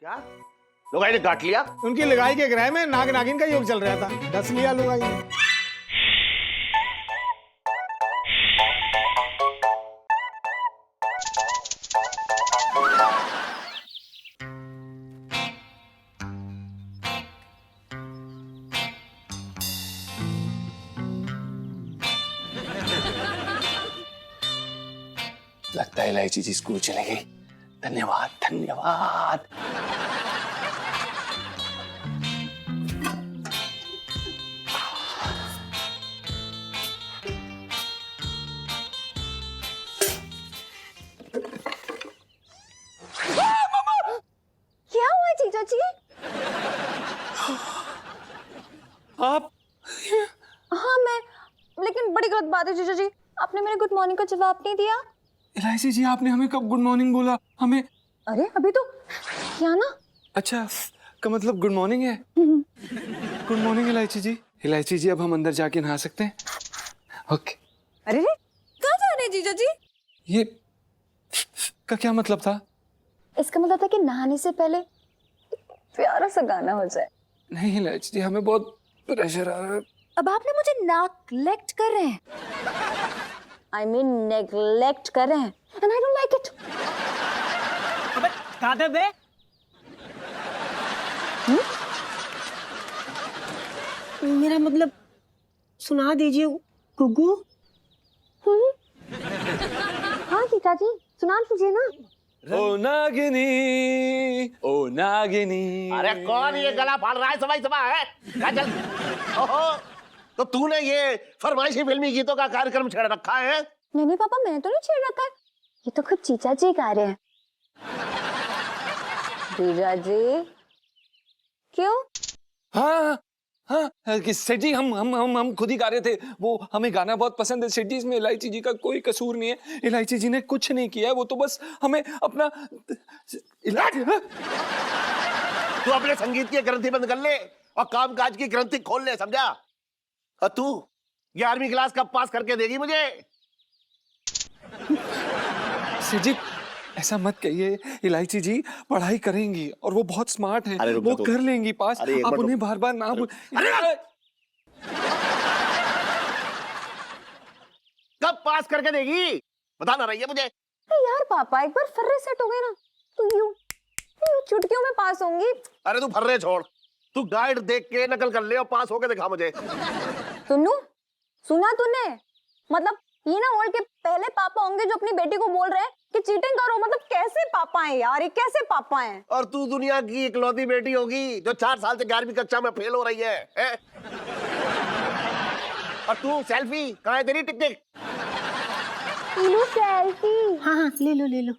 क्या लुगाई ने काट लिया? उनकी लगाई के ग्रह में नाग नागिन का योग चल रहा था, डस लिया लुगाई ने। लगता है इलायची जी स्कूल चले गई। धन्यवाद धन्यवाद। क्या हुआ जीजा जी? आप हाँ मैं, लेकिन बड़ी गलत बात है जीजा जी, आपने मेरे गुड मॉर्निंग का जवाब नहीं दिया। इलायची जी आपने हमें कब गुड मॉर्निंग बोला? हमें अरे अभी तो क्या ना। अच्छा का मतलब गुड मॉर्निंग है। गुड मॉर्निंग इलायची जी। इलायची जी अब हम अंदर जाके नहा सकते हैं? ओके। अरे रे कहाँ जा रहे हैं जीजा जी? ये का क्या मतलब था? इसका मतलब था कि नहाने से पहले प्यारा सा गाना हो जाए। नहीं इलायची जी हमें बहुत प्रेशर आ रहा है। अब आपने मुझे नेग्लेक्ट कर रहे हैं। I mean नेग्लेक्ट कर रहे हैं and I don't like it। अबे कहाँ थे बे? मेरा मतलब सुना दीजिए गुग्गू। हाँ जीजा जी सुना दीजिए ना। ओ नागिनी ओ नागिनी। अरे कौन ये गला फाड़ रहा है? समय समय है क्या चल? ओहो, तो तूने ये फरमाइशी फिल्मी गीतों का कार्यक्रम छेड़ रखा है? नहीं नहीं पापा मैंने तो नहीं छेड़ रखा है, ये तो खुद जीजा जी गा रहे हैं। जीजा जी क्यों? हाँ हाँ कि सेठ जी हम खुद ही गा रहे थे। वो हमें गाना बहुत पसंद है सेठ जी, इसमें इलायची जी का कोई कसूर नहीं है। इलायची जी ने कुछ नहीं किया है, वो तो बस हमें अपना तू अपने संगीत की ग्रंथि बंद कर ले और कामकाज की ग्रंथि खोल ले, समझा? और तू 11वीं क्लास कब पास करके देगी मुझे? सेठ जी ऐसा मत कहिए, इलायची जी पढ़ाई करेंगी और वो बहुत स्मार्ट है, अरे रुक वो जा तू। कर लेंगी पास। अरे एक आप मिनट उन्हें रुक। बार बार ना बोल। अरे कब पास करके देगी बता ना रही है मुझे। अरे यार पापा एक बार फर्रे सेट हो गए ना तो यूं चुटकियों में पास होंगी। अरे तू फर्रे छोड़, तू गाइड देख के नकल कर ले और पास होके दिखा मुझे। सुनू सुना तूने? मतलब ये ना वर्ल्ड के पहले पापा होंगे जो अपनी बेटी को बोल रहे हैं कि चीटिंग करो। मतलब कैसे पापा हैं यार, ये कैसे पापा हैं? और तू दुनिया की इकलौती बेटी होगी जो 4 साल से 11वीं कक्षा में फेल हो रही है, हैं? और तू सेल्फी कहाँ है तेरी? टिक टिक। लो सेल्फी। हाँ हाँ ले लो ले लो।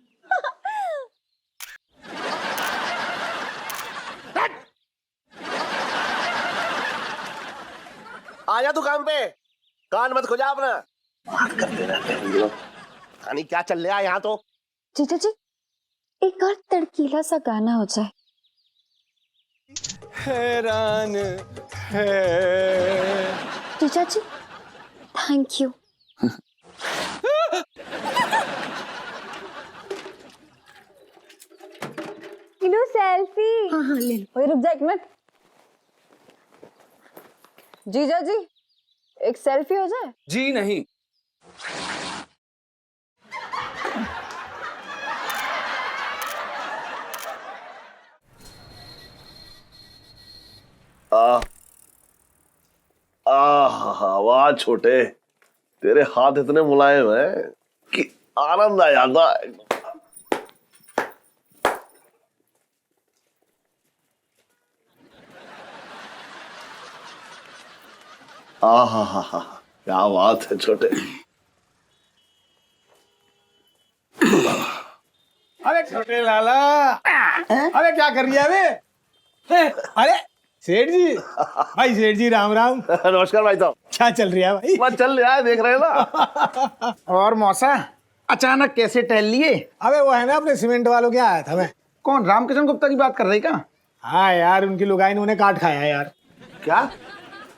आजा तू काम पे, कान मत खुजा अपना। बात करते रहते हैं लोग, पता नहीं क्या चल रहा है यहाँ तो। जीजा जी एक और तड़कीला सा गाना हो जाए। हैरान है। जीजा जी थैंक यू। Low selfie. हाँ हाँ ले लो। ओए रुक जा एक मिनट। जीजा जी एक सेल्फी हो जाए। जी नहीं। वाह छोटे, तेरे हाथ इतने मुलायम हैं कि आनंद आ जाता है। हा क्या बात है छोटे। अरे छोटे लाला, अरे क्या कर रही है अबे? अरे सेठ जी, भाई सेठ जी राम राम। नमस्कार भाई साहब। क्या चल रही है भाई? बस चल रहा है, देख रहे हैं ना। और मौसा अचानक कैसे टहल लिए? अबे वो है ना अपने सीमेंट वालों के आया था मैं। कौन, रामकिशन गुप्ता की बात कर रही का? हाँ यार उनकी लुगाई ने उन्हें काट खाया यार। क्या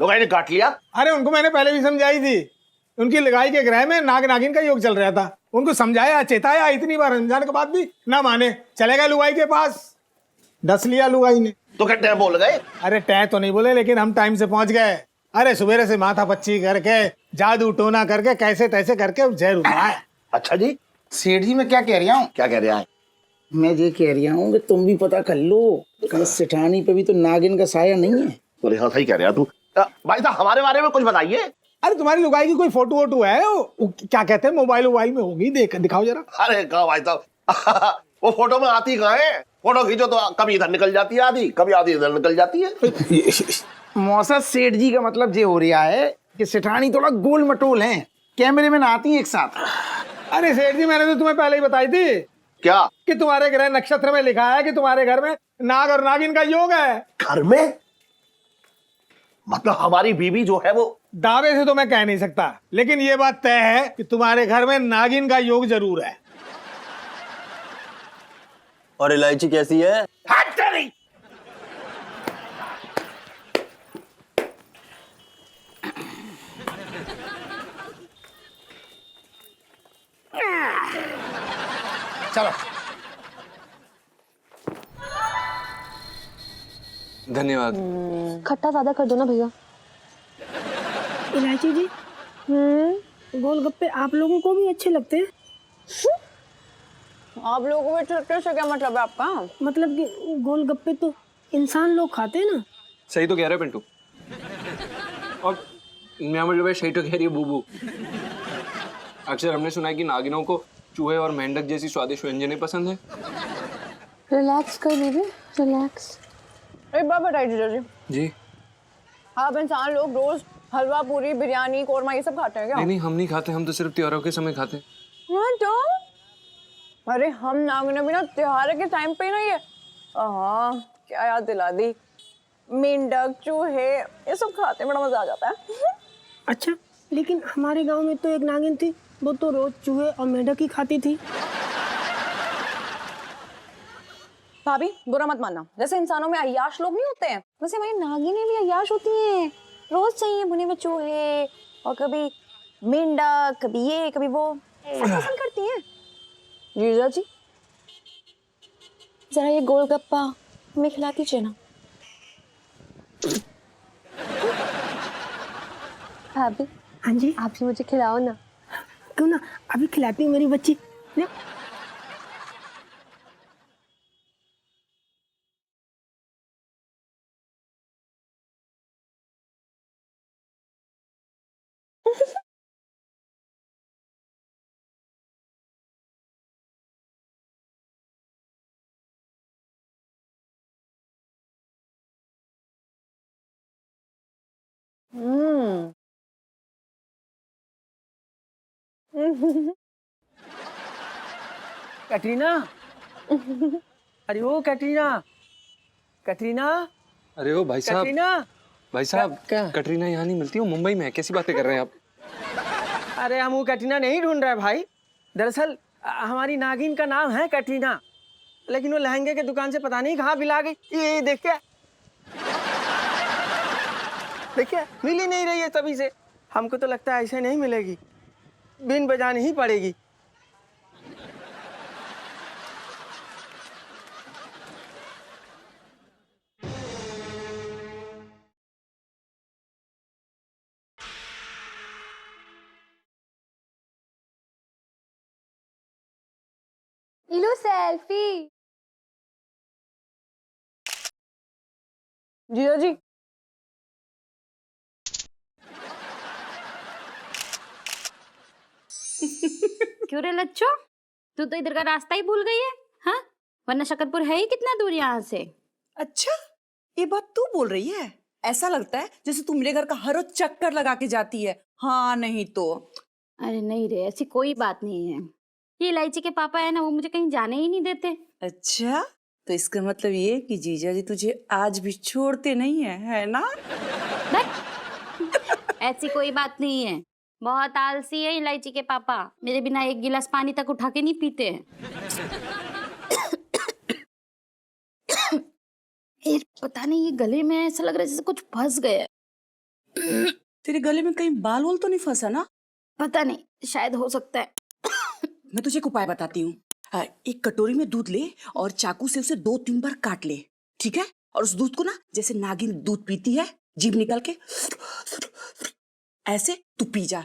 लुगाई ने काट लिया? अरे उनको मैंने पहले भी समझाई थी, उनकी लगाई के ग्रह में नाग नागिन का योग चल रहा था। उनको समझाया चेताया इतनी बार, समझाने के बाद भी ना माने, चले गए लुगाई के पास। डस लिया लुगाई ने। तो क्या टैब बोल गए? अरे टै तो नहीं बोले, लेकिन हम टाइम से पहुंच गए। अरे सुबेरे से माथा पच्ची करके जादू टोना करके कैसे तैसे करके जहर उठाया। अच्छा जी, सेठ जी मैं क्या कह रहा हूँ, क्या कह रहे हैं? मैं ये कह रहा हूँ कि तुम भी पता कर लो कि सेठानी पे भी तो नागिन का साया नहीं है। बोले हाँ, सही कह रहे हैं तू। भाई साहब हमारे बारे में कुछ बताइए। अरे तुम्हारी लुगाई की कोई फोटो वोटो है? वो क्या कहते हैं, मोबाइल वोबाइल में होगी, देख दिखाओ जरा। अरे कहा भाई साहब वो फोटो में आती कहाँ है? फोटो खींचो तो कभी इधर निकल जाती है आधी, कभी आधी इधर निकल जाती है। मौसा सेठ जी का मतलब ये हो रहा है कि सेठानी थोड़ा गोल मटोल है, कैमरे में ना आती है एक साथ। अरे सेठ जी मैंने तो तुम्हें पहले ही बताई थी क्या? कि तुम्हारे ग्रह नक्षत्र में लिखा है कि तुम्हारे घर में नाग और नागिन का योग है। घर में? मतलब हमारी बीवी जो है वो? दावे से तो मैं कह नहीं सकता, लेकिन ये बात तय है कि तुम्हारे घर में नागिन का योग जरूर है। और इलायची कैसी है? हट तेरी! चलो धन्यवाद। खट्टा ज्यादा कर दो ना भैया। इलायची जी, गोलगप्पे आप लोगों को भी अच्छे लगते हैं? आप लोगों को छोटे से क्या मतलब है आपका? मतलब कि गोलगप्पे तो इंसान लोग खाते हैं ना। सही तो कह रहे पिंटू। और मैं मतलब सही तो कह रही है बूबू। अक्सर हमने सुना है कि नागिनों को चूहे और मेंढक जैसी स्वादिष्ट व्यंजनें पसंद है। रिलैक्स कर बेबी, रिलैक्स। एक बात बताइए जीजा जी, जी आप इंसान लोग रोज हलवा पूरी बिरयानी कोरमा ये सब खाते हैं क्या? नहीं नहीं, हम नहीं खाते, हम तो सिर्फ त्योहारों के समय खाते हैं। हाँ तो अरे हम नागिन भी ना त्योहार के टाइम पे ही ना ये क्या याद दिला दी, मेंढक चूहे ये सब खाते हैं, बड़ा मजा आ जाता है। अच्छा, लेकिन हमारे गांव में तो एक नागिन थी, वो तो रोज चूहे और मेंढक ही खाती थी। भाभी बुरा मत मानना, जैसे इंसानों में अय्याश लोग नहीं होते हैं, वैसे हमारी नागिनें भी अय्याश होती हैं। रोज चाहिए बुने हुए चूहे और कभी मेंढक, कभी ये कभी वो, पसंद करती हैं। जीजा जी जरा ये गोलगप्पा हमें खिला दीजिए ना। भाभी हाँ जी, आप भी मुझे खिलाओ ना। क्यों ना, अभी खिलाती हूँ मेरी बच्ची। ले। कैटरीना, अरे ओ कैटरीना, कैटरीना, अरे ओ भाई साहब, कैटरीना। भाई साहब क्या? कटरीना यहाँ नहीं मिलती, वो मुंबई में है। कैसी बातें कर रहे हैं आप? अरे हम वो कैटरीना नहीं ढूंढ रहे भाई। दरअसल हमारी नागिन का नाम है कैटरीना, लेकिन वो लहंगे के दुकान से पता नहीं कहाँ बिला गई। ये देखिए, देखिए मिल ही नहीं रही है तभी से। हमको तो लगता है ऐसे नहीं मिलेगी, बिन बजानी ही पड़ेगी। लो सेल्फी। जीजा जी क्यों रे लच्छो, तू तो इधर का रास्ता ही भूल गई है? हाँ, वरना शकरपुर है ही कितना दूर यहाँ से। अच्छा, ये बात तू बोल रही है? ऐसा लगता है जैसे तू मेरे घर का हर रोज चक्कर लगा के जाती है। हाँ नहीं तो। अरे नहीं रे, ऐसी कोई बात नहीं है। ये इलायची के पापा है ना, वो मुझे कहीं जाने ही नहीं देते। अच्छा, तो इसका मतलब ये कि जीजा जी तुझे आज भी छोड़ते नहीं है ना? ऐसी कोई बात नहीं है, बहुत आलसी है इलायची के पापा, मेरे बिना एक गिलास पानी तक उठा के नहीं पीते हैं। ये पता नहीं, ये गले में ऐसा लग रहा है जैसे कुछ फंस गया है। तेरे गले में कहीं बाल वाल तो नहीं फंसा ना? पता नहीं, शायद हो सकता है। मैं तुझे एक उपाय बताती हूँ। एक कटोरी में दूध ले और चाकू से उसे 2-3 बार काट ले। ठीक है? और उस दूध को ना जैसे नागिन दूध पीती है, जीभ निकाल के ऐसे तू पी जा।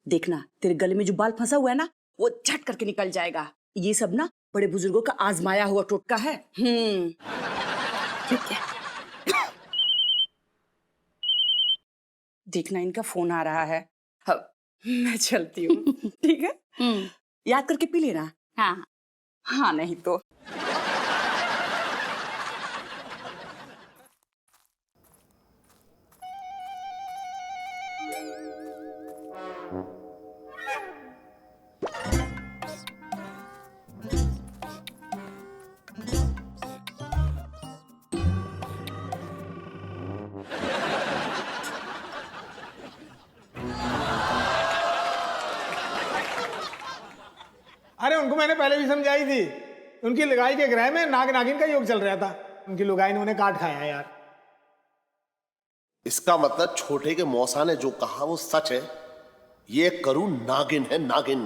देखना तेरे गले में जो बाल फंसा हुआ है ना, वो झट करके निकल जाएगा। ये सब ना बड़े बुजुर्गों का आजमाया हुआ टोटका है। ठीक है। देखना इनका फोन आ रहा है। हाँ, मैं चलती हूँ। ठीक है? याद करके पी लेना। हाँ हाँ नहीं तो। अरे उनको मैंने पहले भी समझाई थी। उनकी लुगाई के ग्रह में नाग नागिन का योग चल रहा था। उनकी लुगाई ने उन्हें काट खाया है यार। इसका मतलब छोटे के मौसा ने जो कहा वो सच है। ये करूं नागिन है, नागिन।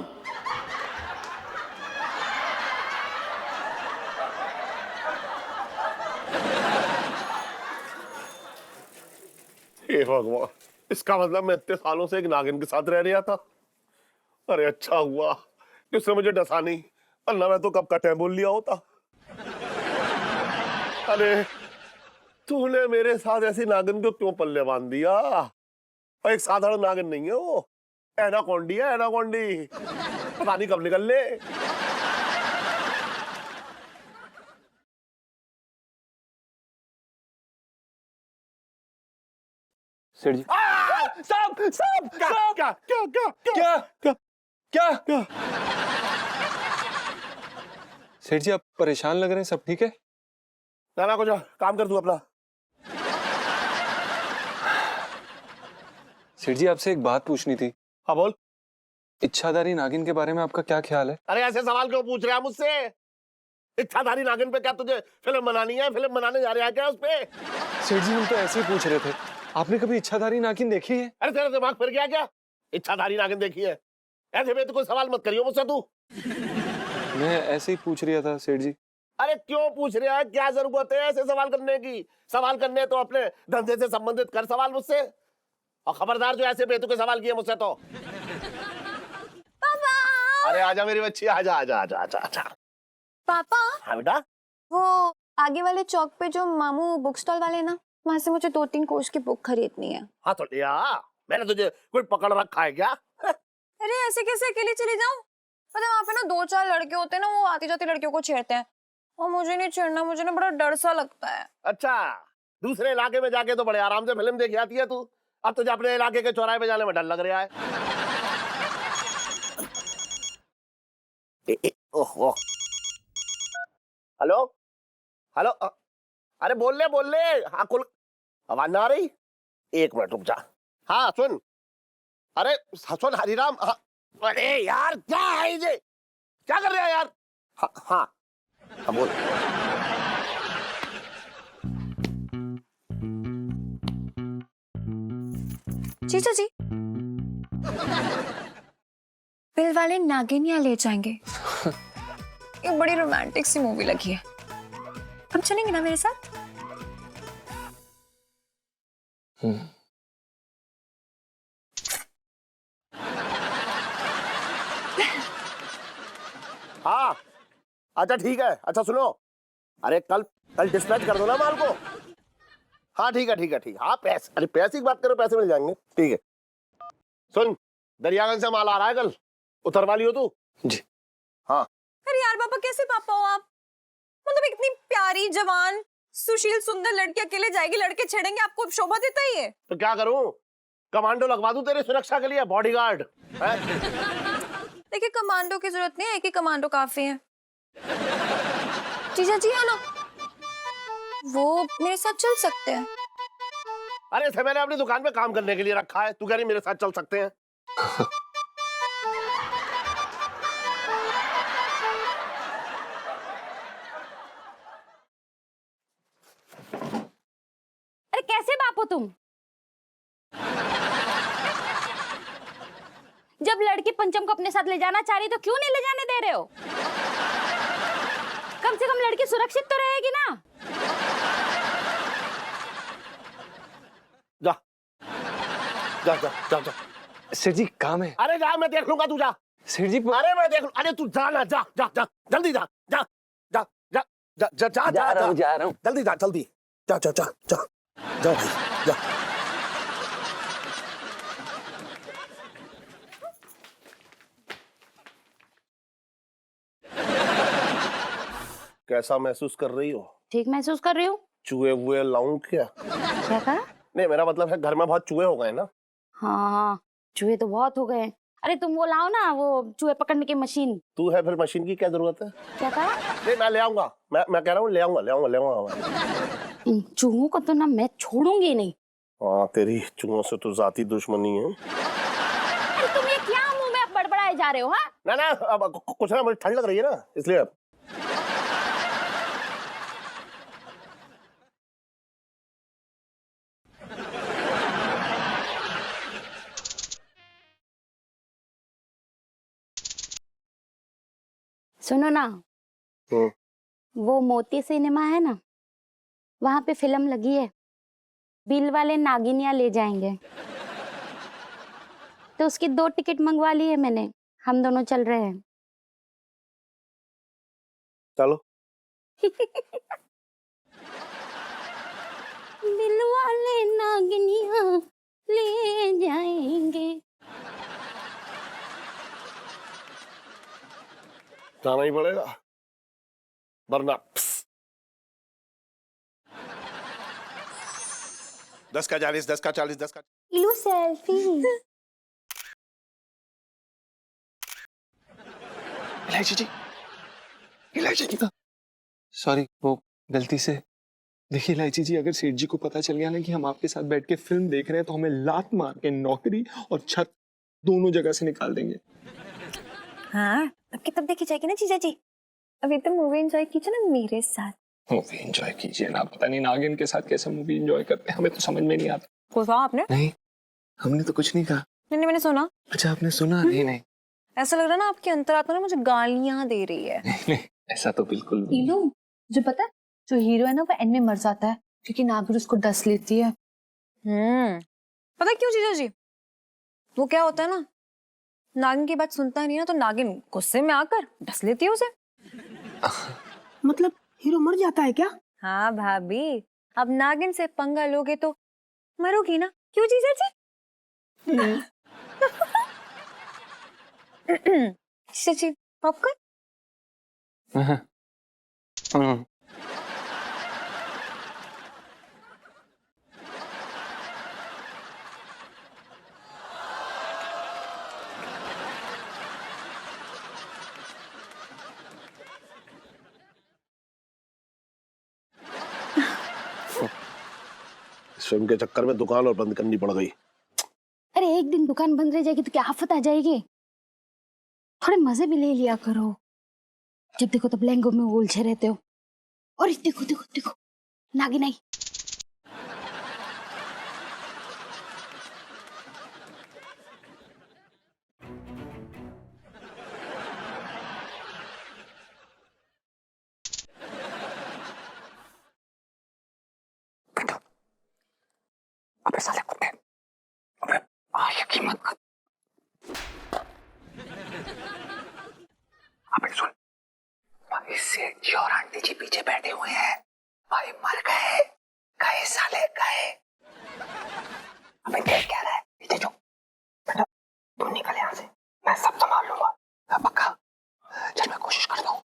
हे भगवान, इसका मतलब मैं इतने सालों से एक नागिन के साथ रह रहा था। अरे अच्छा हुआ कि उसने मुझे डसा नहीं, वरना मैं तो कब का टाइम बोल लिया होता। अरे तूने मेरे साथ ऐसी नागिन को क्यों पल्ले बांध दिया? और एक साधारण नागिन नहीं है वो, एनाकोंडी है, एनाकोंडी। पता नहीं कब निकल ले। सेठ जी, साहब साहब क्या क्या क्या क्या क्या क्या क्या क्या? सेठ जी आप परेशान लग रहे हैं, सब ठीक है? ना कुछ काम कर तू अपना। सेठ जी आपसे एक बात पूछनी थी। हाँ बोल। इच्छाधारी नागिन के बारे में आपका क्या ख्याल है? अरे ऐसे सवाल क्यों पूछ रहे हैं मुझसे? इच्छाधारी नागिन पे क्या तुझे फिल्म बनानी है? फिल्म बनाने जा रहे हैं क्या उस पे? सेठ जी हम तो ऐसे ही पूछ रहे थे, आपने कभी इच्छाधारी नागिन देखी है? अरे तेरा दिमाग फिर गया क्या? इच्छाधारी नागिन देखी है? ऐसे में तो कोई सवाल मत करियो मुझसे तू। मैं ऐसे ही पूछ रहा था सेठ जी। अरे क्यों पूछ रहे हैं? क्या जरूरत है ऐसे सवाल करने की? सवाल करने तो अपने धंधे से संबंधित कर सवाल मुझसे। और खबरदार जो ऐसे बेतुके सवाल किए मुझसे तो। पापा। अरे आजा मेरी बच्ची, आजा आजा आजा आजा आजा। पापा हाँ बेटा। वो आगे वाले चौक पे जो मामू बुक स्टॉल वाले ना, वहाँ से मुझे 2-3 कोश की बुक खरीदनी है। हाँ तो लिया। मैंने तुझे कोई पकड़ रखा है क्या? अरे ऐसे कैसे अकेले चली जाऊं? पता है वहाँ पे ना 2-4 लड़के होते हैं ना, वो आती जाती लड़कियों को छेड़ते हैं और मुझे नहीं छेड़ना, मुझे ना बड़ा डर सा लगता है। अच्छा, दूसरे इलाके में जाके तो बड़े आराम से फिल्म देख आती है तू। अब तुझे अपने इलाके के चौराहे पे जाने में डर लग रहा है। Oh hello hello. अरे बोल ले। हाँ कुल आवाज ना आ रही? एक मिनट रुक जा। हाँ सुन। अरे सुन हरिराम। हाँ। अरे यार क्या है ये? क्या कर रहे हैं यार? हाँ हाँ हाँ बोल। जीजा जी बिल वाले नागिन यहाँ ले जाएंगे। ये बड़ी रोमांटिक सी मूवी लगी है, हम चलेंगे ना मेरे साथ? हाँ अच्छा ठीक है। अच्छा सुनो, अरे कल डिस्पैच कर दो ना माल को। हाँ ठीक है। हाँ पैसे, अरे पैसे की बात करो, पैसे मिल जाएंगे। ठीक है सुन, दरियागंज से माल आ रहा है कल, उतरवा लियो तू। जी हाँ। अरे यार पापा कैसे पापा हो आप? मतलब इतनी प्यारी जवान सुशील सुंदर लड़की अकेले जाएगी, लड़के छेड़ेंगे, आपको शोभा देता ही है? तो क्या करूं? कमांडो लगवा दूं तेरी सुरक्षा के लिए, बॉडीगार्ड। देखिए कमांडो की जरूरत नहीं है, एक ही कमांडो काफी है। जीजा जी है ना, वो मेरे साथ चल सकते हैं। अरे इसे मैंने अपनी दुकान पे काम करने के लिए रखा है, तू कह रही मेरे साथ चल सकते हैं? अरे कैसे बाप हो तुम? जब लड़की पंचम को अपने साथ ले जाना चाह रही तो क्यों नहीं ले जाने दे रहे हो? कम से कम लड़की सुरक्षित तो रहेगी ना। जा जा जा जा। सेठ जी काम है। अरे जा, मैं देख लूंगा, तू जा। सेठ जी अरे मैं देख लूं, अरे तू जा ना, जा जा जा, जल्दी जा जा जा जा जा जा जा जा रहा हूँ जल्दी जा, जल्दी जा जा जा जा जा भाई जा। कैसा महसूस कर रही हो? ठीक महसूस कर रही हूँ। चूहे वुहे लाऊं क्या? क्या कहा? नहीं, मेरा मतलब है घर में बहुत चूहे हो गए ना। हाँ, चूहे तो बहुत हो गए। अरे तुम वो लाओ ना, वो चूहे पकड़ने की मशीन। तू है, फिर मशीन की क्या जरूरत है? क्या कहा? नहीं, मैं ले आऊंगा, मैं कह रहा हूँ ले आऊंगा। इन चूहों को तो ना मैं छोड़ूंगी नहीं। हाँ, तेरी चूहों से तो जाती दुश्मनी है। अरे तुम ये क्या मुंह में बड़बड़ाए जा रहे हो? हाँ, ना ना, अब कुछ ना, मुझे ठंड लग रही है ना, इसलिए। सुनो ना, वो मोती सिनेमा है ना, वहां पे फिल्म लगी है, बिल वाले नागिनिया ले जाएंगे। तो उसकी 2 टिकट मंगवा ली है मैंने, हम दोनों चल रहे हैं। चलो। बिल वाले नागिनिया ले जाएंगे। जाना ही पड़ेगा, वरना 10 का 40, 10 का 40, 10 का। लो सेल्फी। इलायची जी, सॉरी, वो गलती से। देखिए इलायची जी, अगर सेठ जी को पता चल गया ना कि हम आपके साथ बैठ के फिल्म देख रहे हैं तो हमें लात मार के नौकरी और छत दोनों जगह से निकाल देंगे। हाँ, अब की तब देखी जाएगी ना जीजा जी। अभी तो मूवी एंजॉय कीजिए ना मेरे साथ। मूवी एंजॉय कीजिए ना, पता नहीं नागिन के साथ कैसे मूवी एंजॉय करते हैं, हमें तो समझ में नहीं आता। कुछ कहा आपने? नहीं, हमने तो कुछ नहीं कहा। नहीं, मैंने सुना। अच्छा, आपने सुना? नहीं नहीं, ऐसा लग रहा है ना आपकी अंतरात्मा ना मुझे गालियां दे रही है। नहीं, ऐसा तो बिल्कुल नहीं। ईलू, जो पता है, जो हीरो है ना वो एंड में मर जाता है क्योंकि नागिन उसको डस लेती है। पता है क्यों जीजा जी? वो क्या होता है ना, नागिन की बात सुनता नहीं ना तो नागिन गुस्से में आकर डस लेती है उसे। मतलब हीरो मर जाता है क्या? हाँ भाभी, अब नागिन से पंगा लोगे तो मरोगी ना, क्यों जीजा जी? जीजा जी, पॉपकॉर्न? फिल्म के चक्कर में दुकान और बंद करनी पड़ गई। अरे एक दिन दुकान बंद रह जाएगी तो क्या आफत आ जाएगी? थोड़े मजे भी ले लिया करो। जब देखो तब लहंगों में उलझे रहते हो। और देखो देखो देखो, नागिन आई। अबे साले कुत्ते, अबे आगे की मत कर। अबे सुन, भाई सेठ जी और आंटी जी पीछे बैठे हुए हैं। भाई मर गए, गए साले गए। अबे देख क्या रहा है? पीछे जो बेटा, तू निकल यहाँ से, मैं सब संभाल लूंगा। पक्का? चल मैं कोशिश करता हूँ।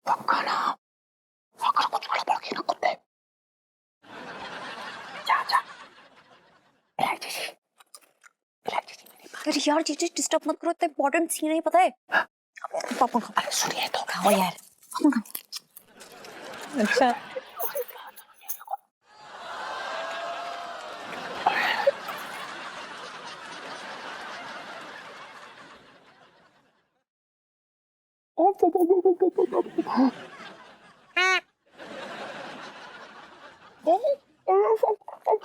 पक्का ना? अगर कुछ गड़बड़ की ना कुत्ते, जा जा। इलायची जी, इलायची जी मेरी बात। अरे यार जीजा डिस्टर्ब मत करो, इतना इम्पोर्टेंट सीन है, पता है? पापा का। अरे सुनिए तो। खाओ यार। अच्छा।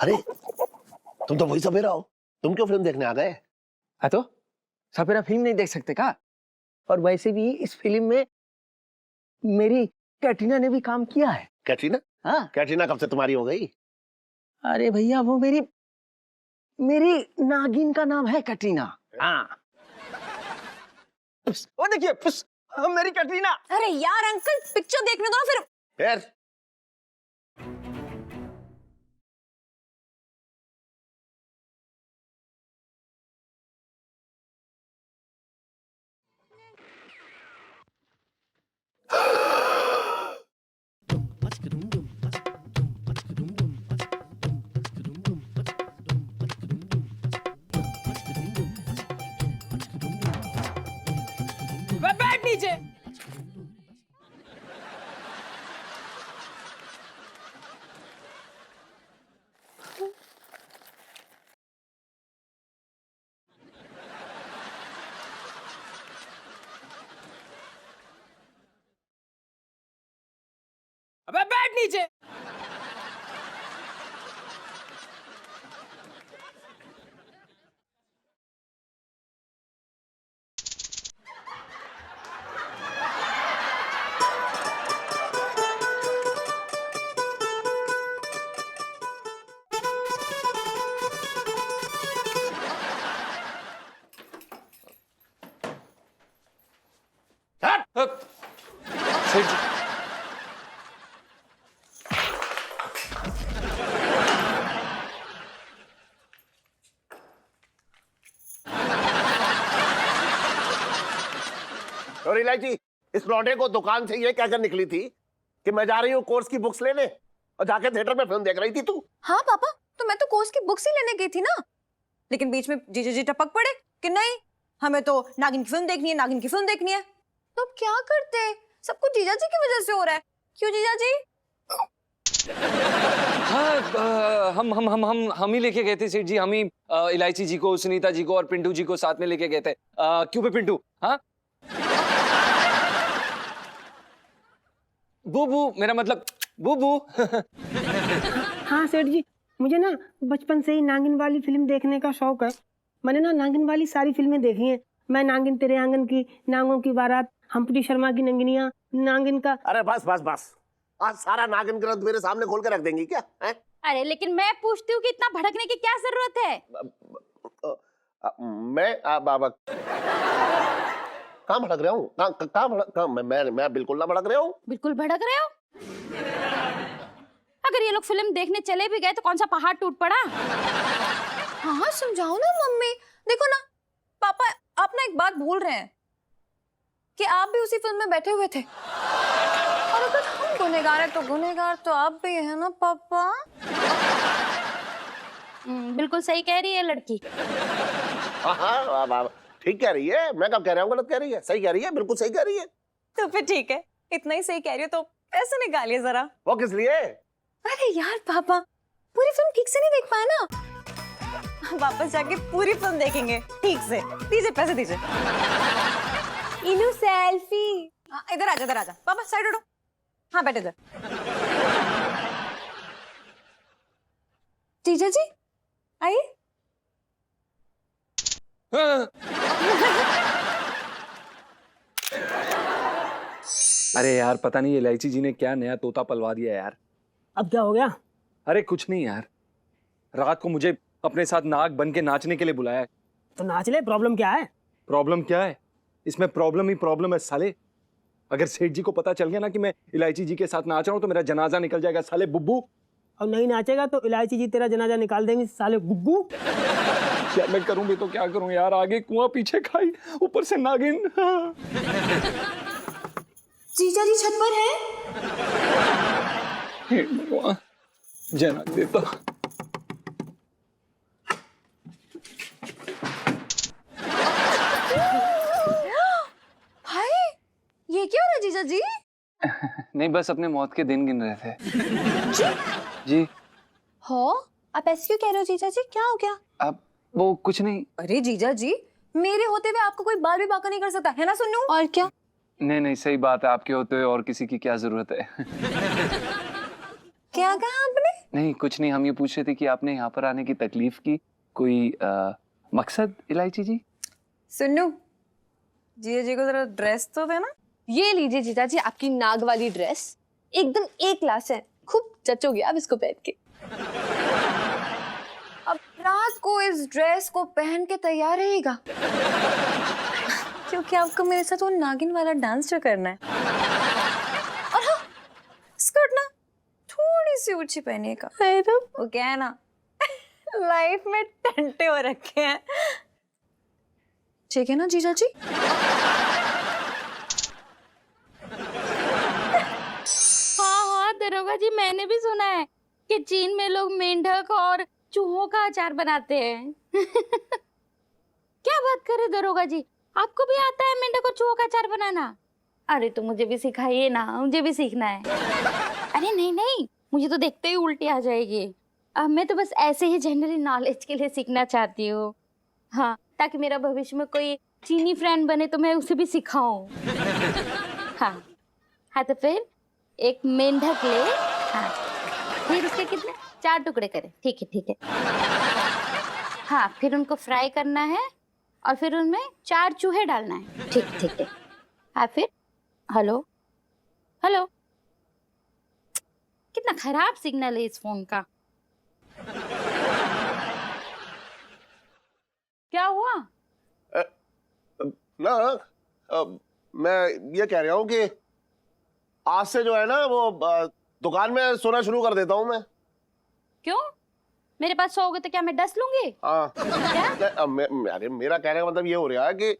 अरे तुम तो वही सपेरा हो, तुम क्यों फिल्म देखने आ गए? हाँ तो सपेरा फिल्म नहीं देख सकते का? और वैसे भी इस फिल्म में मेरी कैटरीना ने भी काम किया है। कैटरीना? हाँ। कैटरीना कब से तुम्हारी हो गई? अरे भैया वो मेरी नागिन का नाम है कटरीना। हाँ वो देखिए मेरी कटरीना। अरे यार अंकल पिक्चर देखने दो ना फिर। बैठ नीचे। अबे बैठ नीचे। सेठ जी, और इलायची, इस लौंडे को दुकान से ये कहकर निकली थी कि मैं जा रही हूँ कोर्स की बुक्स लेने, और जाके थिएटर में फिल्म देख रही थी तू। हाँ पापा, तो मैं तो कोर्स की बुक्स ही लेने गई थी ना, लेकिन बीच में जीजा जी टपक पड़े कि नहीं हमें तो नागिन की फिल्म देखनी है, नागिन की फिल्म देखनी है। तो अब क्या करते? सब कुछ जीजा जी की वजह से हो रहा है। क्यों जीजा जी? हाँ हम ही लेके गए थे सेठ जी। हम ही इलायची जी को, सुनीता जी को और पिंटू जी को साथ में लेके गए थे। क्यों बे पिंटू? हाँ बूबू, मेरा मतलब बूबू। हाँ सेठ जी, मुझे ना बचपन से ही नागिन वाली फिल्म देखने का शौक है। मैंने ना नागिन वाली सारी फिल्में देखी हैं। मैं नागिन तेरे आंगन की, नागों की बारात, हम्प्टी शर्मा की नंगिनिया, नागिन का। अरे बस बस बस, आज सारा नागिन ग्रंथ मेरे सामने खोल के रख देंगी क्या है? अरे लेकिन मैं पूछती हूँ कि इतना भड़कने की क्या जरूरत है? बाबा कहाँ भड़क रहा हूँ? मैं बिल्कुल ना भड़क रहा हूँ। बिल्कुल भड़क रहे हो। अगर ये लोग फिल्म देखने चले भी गए तो कौन सा पहाड़ टूट पड़ा? हाँ समझाओ ना मम्मी। देखो ना पापा, आप ना एक बात भूल रहे हैं कि आप भी उसी फिल्म में बैठे हुए थे, और अगर हम गुनहगार हैं तो गुनहगार तो आप भी है ना पापा। बिल्कुल सही कह रही है लड़की। हाँ ठीक कह रही है। मैं कब कह रहा हूँ गलत कह रही है? सही कह रही है, बिल्कुल सही कह रही है। तो फिर ठीक है, इतना ही सही कह रही हो तो पैसे निकालिए जरा। वो किस लिए? अरे यार पापा, पूरी फिल्म ठीक से नहीं देख पाए ना, वापस जाके पूरी फिल्म देखेंगे ठीक से। दीजिए पैसे दीजिए। इनू सेल्फी। इधर आजा, इधर आजा पापा, साइड हटो। हाँ बैठे इधर। जीजा जी आइए। अरे यार पता नहीं इलायची जी ने क्या नया तोता पलवा दिया यार। अब क्या हो गया? अरे कुछ नहीं यार, रात को मुझे अपने साथ नाग बन के नाचने के लिए बुलाया। तो नाच ले, प्रॉब्लम क्या है? प्रॉब्लम क्या है? इसमें प्रॉब्लम ही प्रॉब्लम है साले। अगर सेठ जी को पता चल गया ना कि मैं इलायची जी के साथ नाच रहा हूँ तो मेरा जनाजा निकल जाएगा साले बुब्बू। और नहीं नाचेगा तो इलायची जी तेरा जनाजा निकाल देंगे साले गुग्गू। क्या मैं करूँ भी तो क्या करूँ यार, आगे कुआं पीछे खाई, ऊपर से नागिन। जीजा जी छत पर है। जना देता। हाय, ये क्या हो रहा है जीजा जी? नहीं बस अपने मौत के दिन गिन रहे थे। जी। हो, आप ऐसे क्यों कह रहे हो जीजा जी? क्या हो गया? अब वो कुछ नहीं। अरे जीजा जी, मेरे होते हुए आपको कोई बाल भी बाका नहीं कर सकता है ना सुन्नू? और क्या? नहीं सही बात है, आपके होते हुए और किसी की क्या जरूरत है। क्या कहा आपने? नहीं कुछ नहीं, हम ये पूछ रहे थे कि आपने यहाँ पर आने की तकलीफ की कोई मकसद इलायची जी? सुन्नू, जीजा जी को जरा ड्रेस तो देना। ये लीजिए जीजा जी आपकी नाग वाली ड्रेस, एकदम ए क्लास है, खूब जचोगे आप इसको पहन के। अब रात आपको इस ड्रेस को पहन के तैयार रहेगा क्योंकि आपको मेरे साथ वो नागिन वाला डांस जो करना है। और हाँ, स्कर्ट ना थोड़ी सी ऊंची पहने का। वो क्या है ना, लाइफ में टंटे हो रखे हैं। ठीक है ना जीजा जी? हाँ दरोगा जी, मैंने भी सुना है कि चीन में लोग मेंढक और चूहों का अचार बनाते हैं। क्या बात करे दरोगा जी, आपको भी आता है मेंढक और चूहों का अचार बनाना? अरे तो मुझे भी सिखाइए ना, मुझे भी सीखना है। अरे नहीं नहीं, मुझे तो देखते ही उल्टी आ जाएगी। मैं तो बस ऐसे ही जनरल नॉलेज के लिए सीखना चाहती हूँ। हाँ, ताकि मेरा भविष्य में कोई चीनी फ्रेंड बने तो मैं उसे भी सिखाऊं। हाँ हाँ, तो फिर एक मेंढक ले, हाँ, फिर उसके कितने 4 टुकड़े करे। ठीक है ठीक है। हाँ, फिर उनको फ्राई करना है और फिर उनमें 4 चूहे डालना है। ठीक है। हाँ फिर, हेलो हेलो, कितना खराब सिग्नल है इस फोन का। क्या हुआ? ना मैं ये कह रहा हूँ कि आज से जो है ना वो दुकान में सोना शुरू कर देता हूँ मैं। क्यों? मेरे पास सोओगे तो क्या मैं डस लूंगी? हाँ। अरे मेरा कहने का मतलब ये हो रहा है कि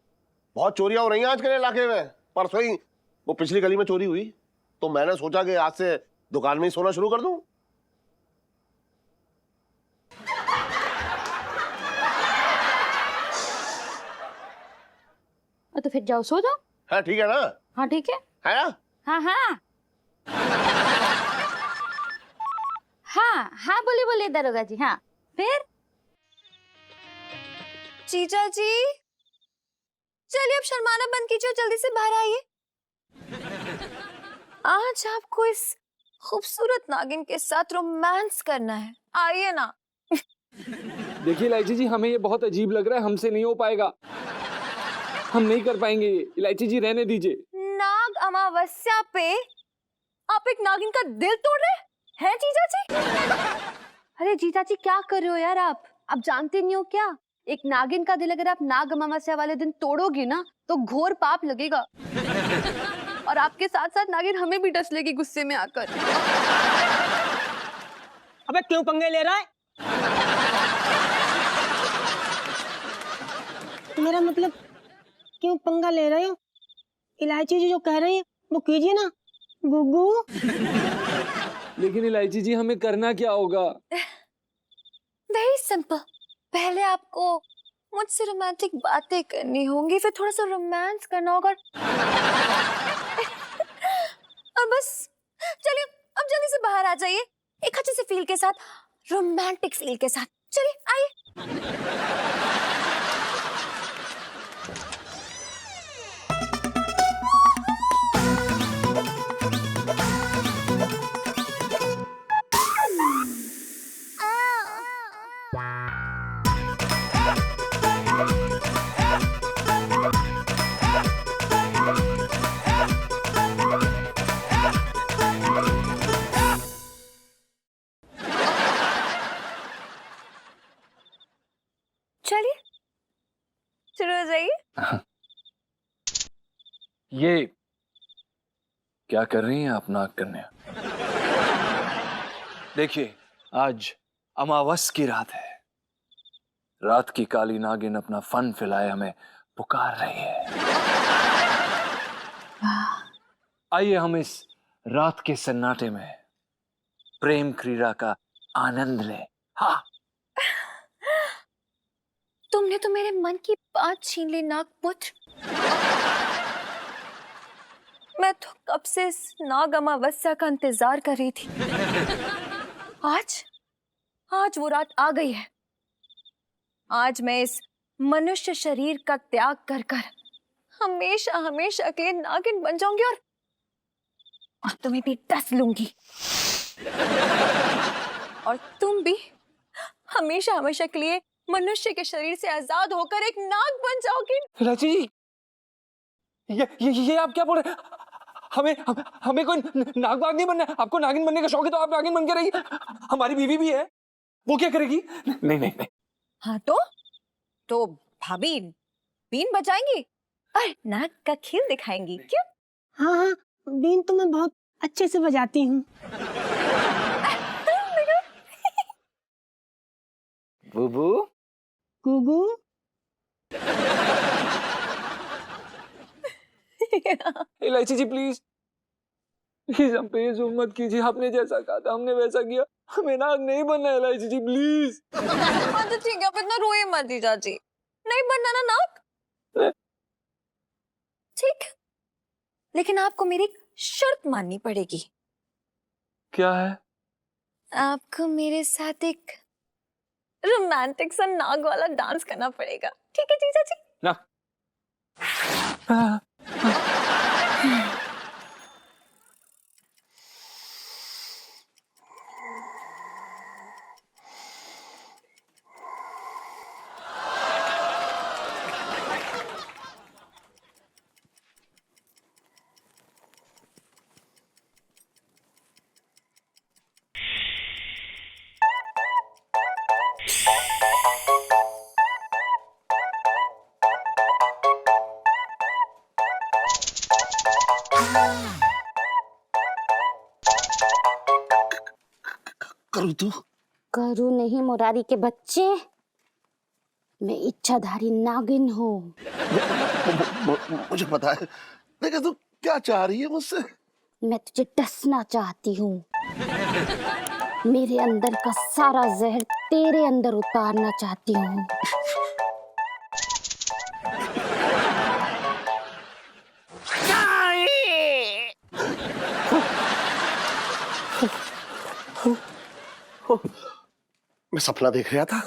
बहुत चोरियां हो रही हैं आजकल इलाके में। परसों ही वो पिछली गली में चोरी हुई, तो मैंने सोचा कि आज से दुकान में ही सोना शुरू कर दूं। तो फिर जाओ सो जाओ। हाँ ठीक है ना? हाँ ठीक है। है ना? हाँ हाँ हाँ हाँ, बोलिए बोलिए दरोगा जी। हाँ फिर? जीजा जी चलिए अब शर्माना बंद कीजिए और जल्दी से बाहर आइए। आज आपको इस खूबसूरत नागिन के साथ रोमांस करना है, आइए ना। देखिए इलायची जी, हमें ये बहुत अजीब लग रहा है, हमसे नहीं हो पाएगा, हम नहीं कर पाएंगे ये। इलायची जी रहने दीजिए। नाग अमावस्या पे आप एक नागिन का दिल तोड़ रहे हैं जीजा जी? अरे जीजा जी क्या कर रहे हो यार आप जानते नहीं हो क्या? एक नागिन का दिल अगर आप नाग अमावस्या वाले दिन तोड़ोगी ना तो घोर पाप लगेगा और आपके साथ साथ नागिन हमें भी डस लेगी गुस्से में आकर। अबे क्यों पंगे ले रहा है? मेरा मतलब क्यों पंगा ले रहे हो? इलायची जी जो कह रही है वो कीजिए ना गुग्गू। लेकिन इलायची जी हमें करना क्या होगा? वेरी सिंपल, पहले आपको मुझसे रोमांटिक बातें करनी होंगी, फिर थोड़ा सा रोमांस करना होगा और बस चलिए अब जल्दी से बाहर आ जाइए एक अच्छे से फील के साथ, रोमांटिक फील के साथ। चलिए आइए। चलिए शुरू हो जाइए। ये क्या कर रही हैं आप नाग कन्या? देखिए आज अमावस की रात है, रात की काली नागिन अपना फन फैलाए हमें पुकार रही है। आइए हम इस रात के सन्नाटे में प्रेम क्रीड़ा का आनंद लें। हाँ, तुमने तो मेरे मन की बात छीन ली नागपुत्र। मैं तो कब से इस नाग अमावस्या का इंतजार कर रही थी। आज वो रात आ गई है। आज मैं इस मनुष्य शरीर का त्याग कर कर हमेशा हमेशा के लिए नागिन बन जाऊंगी और तुम्हें भी डस लूंगी और तुम भी हमेशा हमेशा के लिए मनुष्य के शरीर से आजाद होकर एक नाग बन जाओगी। इलायची जी, ये आप क्या बोल रहे हैं? हमें कोई नाग वाग नहीं बनना है। आपको नागिन बनने का शौक है तो आप नागिन बन के रहिए। हमारी बीवी भी है, वो क्या करेगी? नहीं नहीं नहीं, हाँ तो भाभी बीन बजाएंगी और नाग का खेल दिखाएंगी क्यों? हाँ हाँ, बीन तो मैं बहुत अच्छे से बजाती हूँ। बुबू गुगू। इलायची जी प्लीज प्लीज हम पे ये जुल्म मत कीजिए। आपने जैसा कहा था हमने वैसा किया। हमें नाग नहीं बनना है इलायची जी प्लीज। हाँ तो ठीक है, आप इतना रोए मत जीजा जी, नहीं बनना ना नाग। ठीक, लेकिन आपको मेरी एक शर्त माननी पड़ेगी। क्या है? आपको मेरे साथ एक रोमांटिक सा नाग वाला डांस करना पड़ेगा, ठीक है जीजा जी? ना करूँ तू? करू नहीं मुरारी के बच्चे, मैं इच्छाधारी नागिन हूँ। मुझे पता है, लेकिन तू क्या चाह रही है मुझसे? मैं तुझे डसना चाहती हूँ, मेरे अंदर का सारा जहर तेरे अंदर उतारना चाहती हूँ। मैं सपना देख रहा था।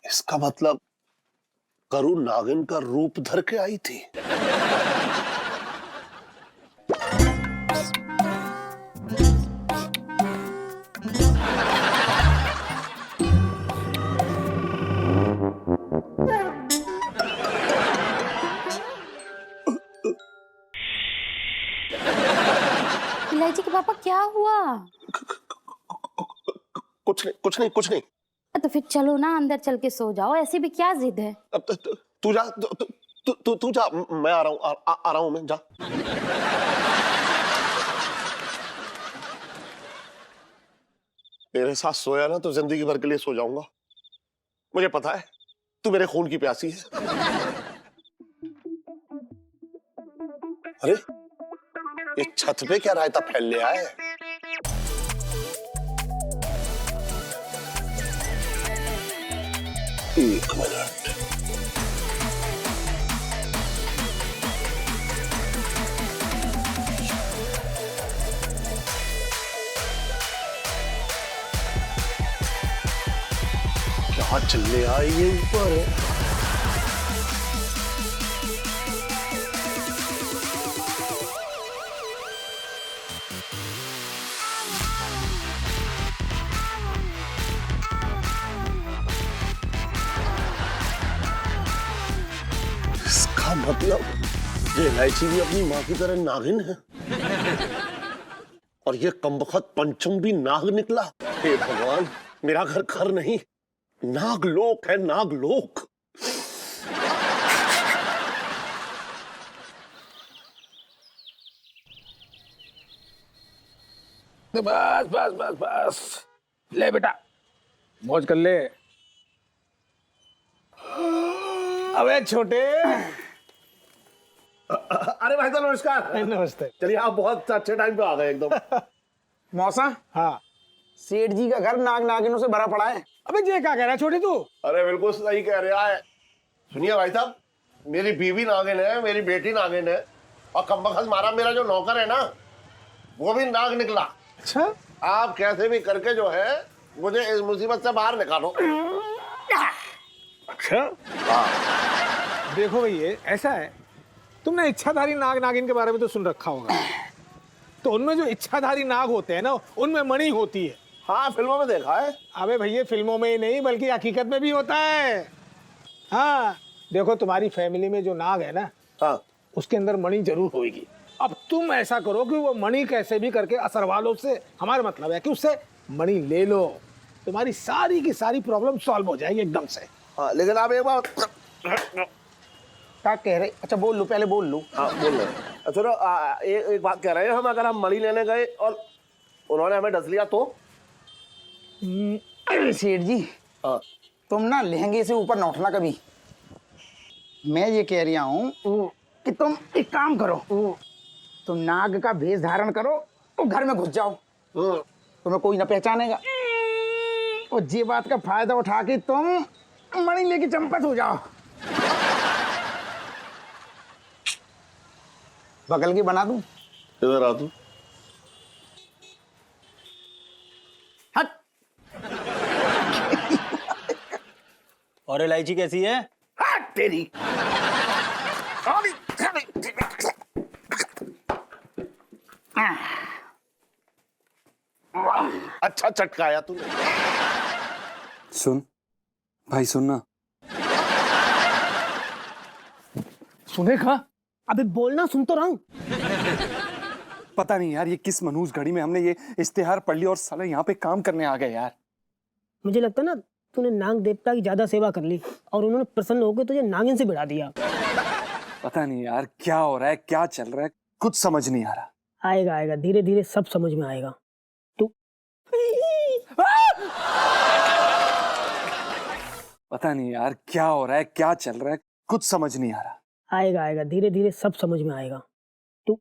इसका मतलब करू नागिन का रूप धर के आई थी। इलायची के पापा क्या हुआ? कुछ नहीं। तो फिर चलो ना अंदर चल के सो जाओ, ऐसी भी क्या जिद है? अब तू जा, तू जा, मैं आ रहा हूँ, आ रहा हूँ मैं, जा। तेरे साथ सोया ना तो जिंदगी भर के लिए सो जाऊंगा। मुझे पता है तू मेरे खून की प्यासी है। अरे ये छत पे क्या रायता फैल लिया है? एक मिनट, क्या चलने आई ये ऊपर? इसका मतलब ये इलायची भी अपनी माँ की तरह नागिन है और ये कमबख्त पंचम भी नाग निकला। हे भगवान, मेरा घर नहीं, नागलोक है, नागलोक। बस बस बस बस, ले बेटा मौज कर ले। अबे छोटे। अरे भाई साहब नमस्कार। नमस्ते। चलिए आप बहुत अच्छे टाइम पे आ गए एकदम। मौसा, हाँ सेठ जी का घर नाग नागिनों से भरा पड़ा है। अबे ये क्या कह रहा है छोटे तू? अरे बिल्कुल सही कह रहा है। सुनिए भाई साहब, मेरी बीवी नागिन है, मेरी बेटी नागिन है और कमबख्त मारा मेरा जो नौकर है ना वो भी नाग निकला। अच्छा, आप कैसे भी करके जो है मुझे इस मुसीबत से बाहर निकालो। अच्छा देखो भाई, ये ऐसा है, तुमने इच्छाधारी नाग नागिन के बारे में तो सुन रखा होगा। तो उनमें जो इच्छाधारी नाग होते हैं ना, उनमें मणि होती है। हाँ फिल्मों में देखा है। अबे भैया फिल्मों में ही नहीं बल्कि हकीकत में भी होता है। हाँ देखो, तुम्हारी फैमिली में जो नाग है ना, हाँ उसके अंदर मणि जरूर होगी। अब तुम ऐसा करो कि वो मणि कैसे भी करके असरवालों से, हमारा मतलब है कि उससे मणि ले लो, तुम्हारी सारी की सारी प्रॉब्लम सॉल्व हो जाएगी एकदम से। हाँ लेकिन आप एक बार क्या कह रहे? अच्छा बोल लो, पहले बोल लो। हाँ बोल रहे। अच्छा तो एक बात कह रहे हैं हम, अगर हम मणि लेने गए और उन्होंने हमें डस लिया तो? सेठ जी हाँ। तुम ना लहंगे से ऊपर न उठना कभी। मैं ये कह रहा हूँ कि तुम एक काम करो, तुम नाग का भेष धारण करो और घर में घुस जाओ, तुम्हें कोई ना पहचानेगा। और ये बात का फायदा उठा के तुम मणि लेके चंपत हो जाओ। बगल की बना दूं? इधर आ तू। हट। और इलायची कैसी है? हट तेरी। अच्छा चटकाया तूने। सुन भाई, सुनना। सुने कहा? अबे बोलना, सुन तो रहा हूँ। पता नहीं यार, ये किस मनहूस घड़ी में हमने ये इश्तिहार पढ़ लिया और साला यहाँ पे काम करने आ गए यार। मुझे लगता ना तूने नाग देवता की ज्यादा सेवा कर ली और उन्होंने प्रसन्न होकर तुझे नागिन से भिड़ा दिया। पता नहीं यार क्या हो रहा है, क्या चल रहा है, कुछ समझ नहीं आ रहा। आएगा आएगा, धीरे धीरे सब समझ में आएगा। तू पता नहीं यार क्या हो रहा है, क्या चल रहा है, कुछ समझ नहीं आ रहा। आएगा आएगा, धीरे धीरे सब समझ में आएगा। तू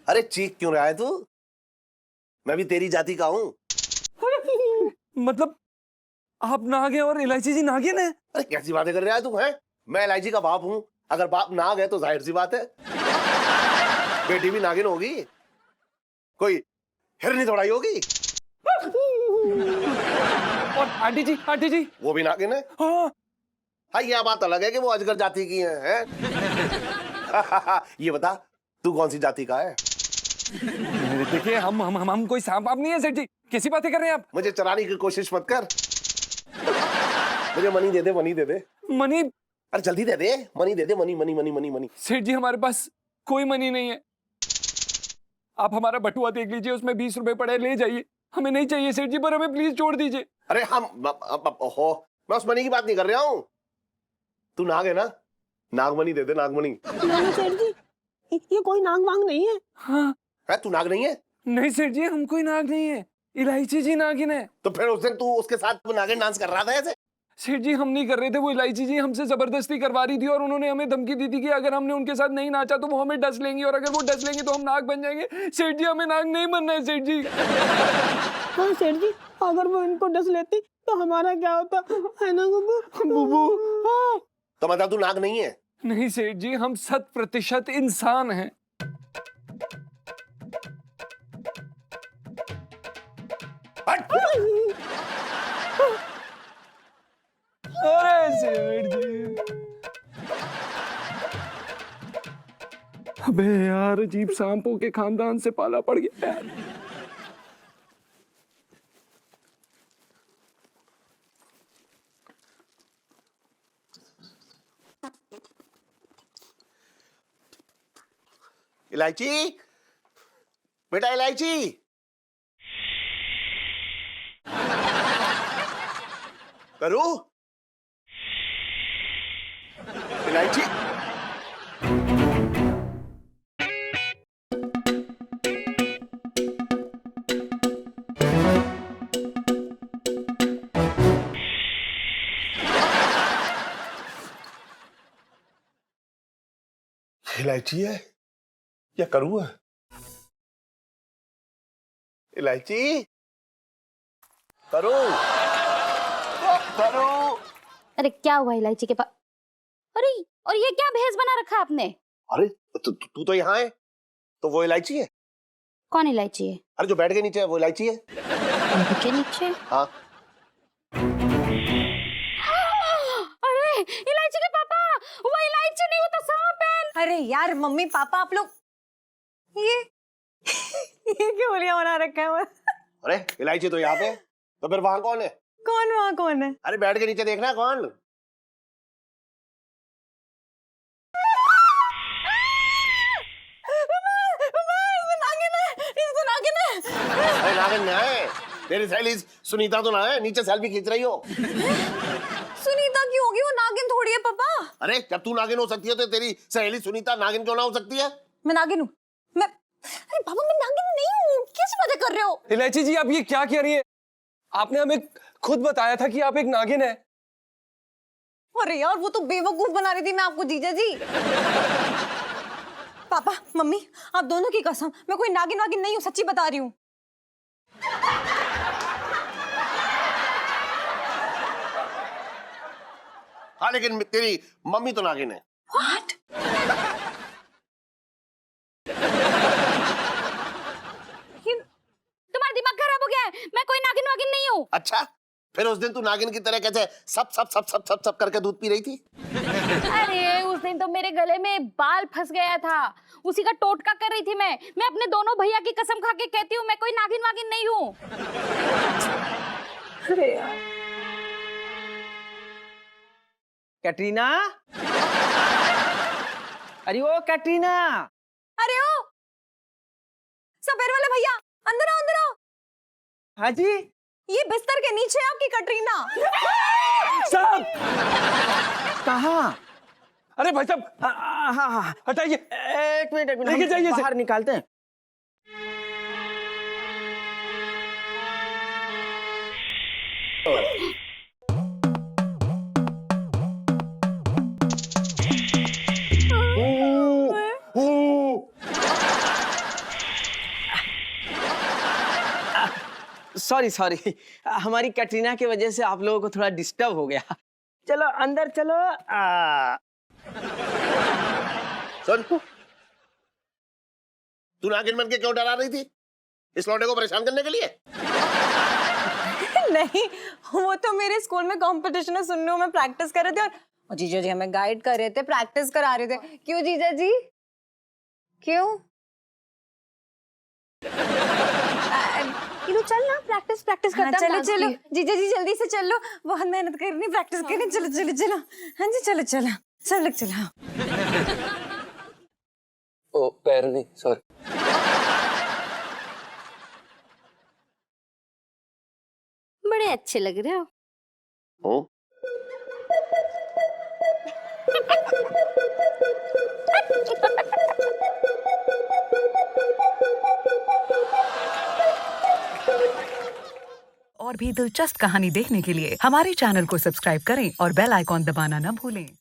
अरे चीख क्यों रहा है तू? मैं भी तेरी जाति का हूँ। मतलब आप नाग हैं और इलायची जी नागिन है? अरे कैसी बातें कर रहा है तू? है मैं इलायची का बाप हूँ, अगर बाप नाग है तो जाहिर सी बात है बेटी भी नागिन होगी। कोई हिरनी दौड़ाई होगी। और आंटी जी वो भी नागिन है। हाँ। हाँ यह बात अलग है कि वो अजगर जाति की है? ये बता तू कौन सी जाति का है? देखिए हम कोई सांप आप नहीं है सेठ जी, कैसी बातें कर रहे हैं आप? मुझे चराने की कोशिश मत कर। मुझे मनी दे दे, मनी दे दे। मनी? अरे जल्दी दे दे, मनी दे दे, money money money money money. सेठ जी हमारे पास कोई मनी नहीं है। आप हमारा बटुआ देख लीजिए, उसमें 20 रुपए पड़े, ले जाइए। हमें नहीं चाहिए सेठ जी, पर हमें प्लीज छोड़ दीजिए। अरे हम हो, मैं उस मनी की बात नहीं कर रहा हूँ। तू नाग है ना, नागमणि दे दे, नागमणि। सेठ जी ये कोई नाग वांग नहीं है। हाँ। है तू नाग नहीं है? नहीं सेठ जी हम कोई नाग नहीं है, इलायची जी नागिन है। तो फिर उस दिन तू उसके साथ नागिन डांस कर रहा था ऐसे? सेठ जी हम नहीं कर रहे थे, वो इलायची जी हमसे जबरदस्ती करवा रही थी और उन्होंने हमें धमकी दी थी कि अगर हमने उनके साथ नहीं नाचा तो वो हमें डस लेंगी और अगर वो डस लेंगी तो हम नाग बन जाएंगे। सेठ जी हमें नाग नहीं बनना है सेठ जी। हाँ सेठ जी, अगर वो इनको डस लेती तो हमारा क्या होता है ना बुबू? हाँ। तो मतलब तू नाग नहीं है? नहीं सेठ जी, हम 100% इंसान हैं। अरे सेठ जी, अबे यार अजीब सांपों के खानदान से पाला पड़ गया यार। इलायची, बेटा इलायची। करू इलायची। इलायची है या करू है? इलायची, करू करू। अरे क्या हुआ इलायची के पास? अरे और ये क्या भेष बना रखा आपने? अरे तू तो यहाँ है, तो वो इलायची है। कौन इलायची है? अरे जो बैठ के नीचे है वो इलायची है। के नीचे? हाँ। अरे यार मम्मी पापा आप लोग ये ये क्यों बोलिया बना रखा है? अरे इलायची तो यहाँ पे, तो फिर वहां कौन है? कौन वहाँ कौन है? अरे बैठ के नीचे देखना है कौन। अरे नागिन ना है, तेरी सहेली सुनीता तो ना है, नीचे सेल्फी खींच रही हो। सुनीता क्यों होगी? वो नागिन थोड़ी है पापा। अरे जब तू नागिन हो सकती है तो तेरी सहेली सुनीता नागिन क्यों ना हो सकती है? मैं नागिन हूँ। मैं अरे पापा मैं नागिन नहीं हूँ, कैसे बातें कर रहे हो? इलायची जी आप ये क्या कह रही है? आपने हमें खुद बताया था कि आप एक नागिन है। अरे यार वो तो बेवकूफ बना रही थी मैं आपको जीजा जी। पापा मम्मी आप दोनों की कसम, मैं कोई नागिन वागिन नहीं हूँ, सच्ची बता रही हूँ। हाँ लेकिन तेरी मम्मी तो नागिन है। What? तुम्हारा दिमाग खराब हो गया है, मैं कोई नागिन वागिन नहीं हूँ। अच्छा फिर उस दिन तू नागिन की तरह कैसे सब सब सब सब सब सब करके दूध पी रही थी? अरे उस दिन तो मेरे गले में बाल फंस गया था, उसी का टोटका कर रही थी मैं अपने दोनों भैया की कसम खा के कहती हूँ मैं कोई नागिन वागिन नहीं हूँ। अरे यार कैटरीना, अरे ओ कैटरीना। अरे ओ सफेद वाले भैया अंदर आओ अंदर आओ। हाँ जी। ये बिस्तर के नीचे है आपकी कटरीना। साहब कहाँ? अरे भाई साहब हाँ हटाइए, एक मिनट लेके जाइए इसे। बाहर निकालते हैं। सॉरी सॉरी, हमारी कैटरीना की वजह से आप लोगों को थोड़ा डिस्टर्ब हो गया। चलो अंदर चलो। सुन, तू नागिन बन के क्यों डरा रही थी? इस लौंडे को परेशान करने के लिए? नहीं वो तो मेरे स्कूल में कंपटीशन में सुनने में प्रैक्टिस कर रहे थे और जीजा जी हमें गाइड कर रहे थे, प्रैक्टिस करा रहे थे। क्यों जीजा जी क्यों? चल ना प्रैक्टिस प्रैक्टिस करते हैं। चलो चलो जीजा जी जल्दी से चलो, बहुत मेहनत करनी प्रैक्टिस करनी। चलो चलो चलो हाँ जी चलो चलो सब लोग चलो। ओ पैर नहीं, सॉरी। बड़े अच्छे लग रहे हो। ओ? और भी दिलचस्प कहानी देखने के लिए हमारे चैनल को सब्सक्राइब करें और बेल आइकॉन दबाना न भूलें।